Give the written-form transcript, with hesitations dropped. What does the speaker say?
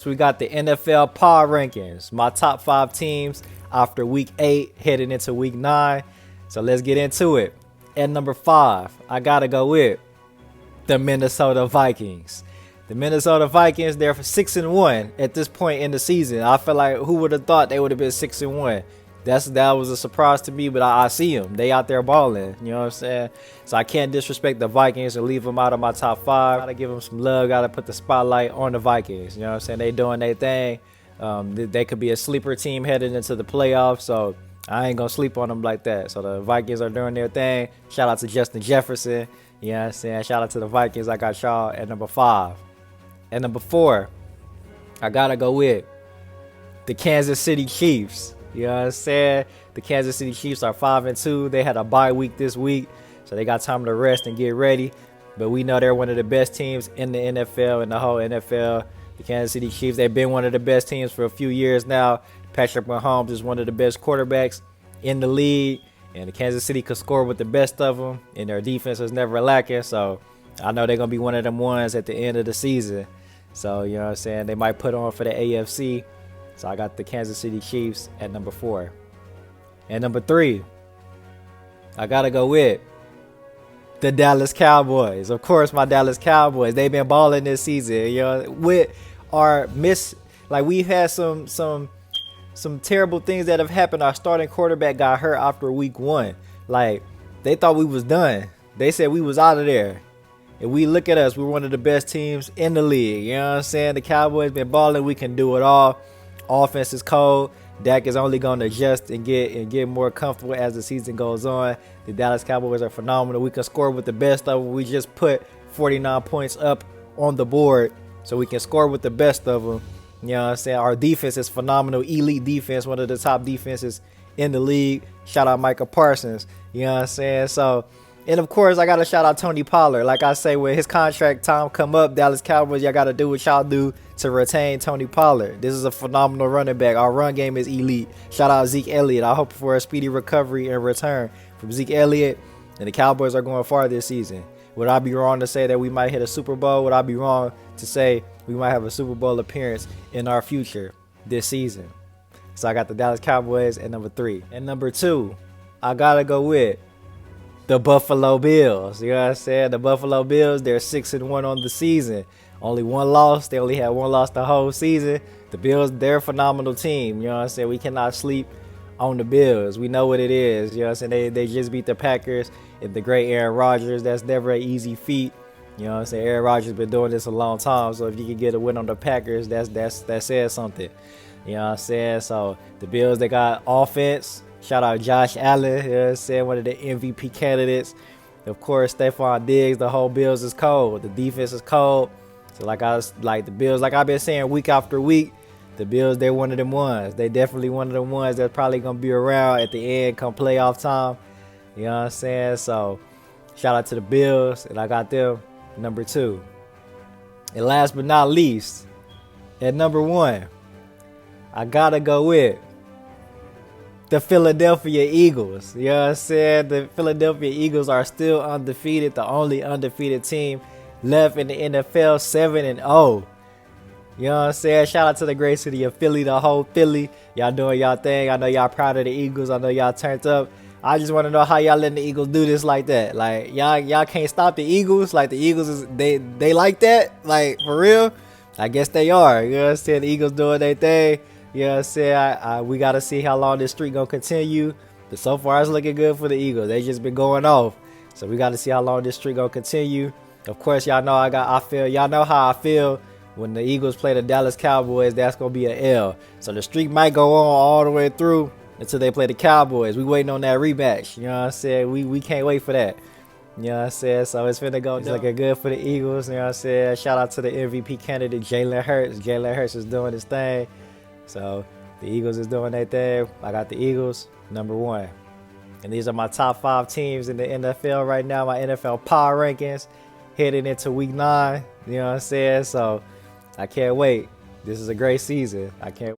So we got the NFL power rankings, my top 5 teams after week 8 heading into week 9. So let's get into it. At number 5, I gotta go with the Minnesota Vikings. The Minnesota Vikings, they're 6-1 at this point in the season. I feel like who would have thought they would have been 6-1? That was a surprise to me, but I see them. They out there balling. You know what I'm saying? So I can't disrespect the Vikings and leave them out of my top 5. Gotta give them some love. Gotta put the spotlight on the Vikings. You know what I'm saying? They doing their thing. They could be a sleeper team heading into the playoffs. So I ain't gonna sleep on them like that. So the Vikings are doing their thing. Shout out to Justin Jefferson. You know what I'm saying? Shout out to the Vikings. I got y'all at number 5. At number 4, I gotta go with the Kansas City Chiefs. You know what I'm saying? The Kansas City Chiefs are 5-2. They had a bye week this week, so they got time to rest and get ready. But we know they're one of the best teams in the NFL, in the whole NFL. The Kansas City Chiefs, they've been one of the best teams for a few years now. Patrick Mahomes is one of the best quarterbacks in the league, and the Kansas City could score with the best of them, and their defense is never lacking. So I know they're going to be one of them ones at the end of the season. So, you know what I'm saying? They might put on for the AFC. So I got the Kansas City Chiefs at number 4. And number 3, I got to go with the Dallas Cowboys. Of course, my Dallas Cowboys. They've been balling this season. You know, with our we've had some terrible things that have happened. Our starting quarterback got hurt after week 1. Like, they thought we was done. They said we was out of there. And we look at us, we're one of the best teams in the league. You know what I'm saying? The Cowboys been balling. We can do it all. Offense is cold. Dak is only going to adjust and get more comfortable as the season goes on. The Dallas Cowboys are phenomenal. We can score with the best of them. We just put 49 points up on the board, so we can score with the best of them. You know what I'm saying? Our defense is phenomenal. Elite defense, one of the top defenses in the league. Shout out Micah Parsons. You know what I'm saying? So, and of course, I got to shout out Tony Pollard. Like I say, when his contract time come up, Dallas Cowboys, y'all got to do what y'all do to retain Tony Pollard. This is a phenomenal running back. Our run game is elite. Shout out Zeke Elliott. I hope for a speedy recovery and return from Zeke Elliott. And the Cowboys are going far this season. Would I be wrong to say that we might hit a Super Bowl? Would I be wrong to say we might have a Super Bowl appearance in our future this season? So I got the Dallas Cowboys at number 3. And number 2, I got to go with the Buffalo Bills. You know what I'm saying? The Buffalo Bills, they're 6-1 on the season. Only one loss. They only had one loss the whole season. The Bills, they're a phenomenal team. You know what I'm saying? We cannot sleep on the Bills. We know what it is. You know what I'm saying? They just beat the Packers and the great Aaron Rodgers. That's never an easy feat. You know what I'm saying? Aaron Rodgers been doing this a long time. So if you can get a win on the Packers, that says something. You know what I'm saying? So the Bills, they got offense. Shout out Josh Allen. You know what I'm saying? One of the MVP candidates. Of course, Stephon Diggs. The whole Bills is cold. The defense is cold. So the Bills, like I've been saying week after week, the Bills, they're one of them ones. They definitely one of them ones that's probably going to be around at the end come playoff time. You know what I'm saying? So shout out to the Bills, and I got them number 2. And last but not least, at number 1, I got to go with the Philadelphia Eagles. You know what I'm saying? The Philadelphia Eagles are still undefeated, the only undefeated team left in the NFL, 7-0. You know what I'm saying? Shout out to the great city of Philly, the whole Philly. Y'all doing y'all thing. I know y'all proud of the Eagles. I know y'all turned up. I just want to know how y'all letting the Eagles do this like that. Like, y'all can't stop the Eagles. Like, the Eagles, they like that? Like, for real? I guess they are. You know what I'm saying? The Eagles doing their thing. You know what I'm saying? We got to see how long this streak going to continue. But so far, it's looking good for the Eagles. They just been going off. So we got to see how long this streak going to continue. Of course, y'all know y'all know how I feel when the Eagles play the Dallas Cowboys. That's going to be an L. So the streak might go on all the way through until they play the Cowboys. We waiting on that rematch. You know what I'm saying? We can't wait for that. You know what I'm saying? So it's finna go. It's looking good for the Eagles. You know what I'm saying? Shout out to the MVP candidate, Jalen Hurts. Jalen Hurts is doing his thing. So the Eagles is doing their thing. I got the Eagles, number 1. And these are my top 5 teams in the NFL right now, my NFL power rankings. Heading into week 9, you know what I'm saying? So I can't wait. This is a great season. I can't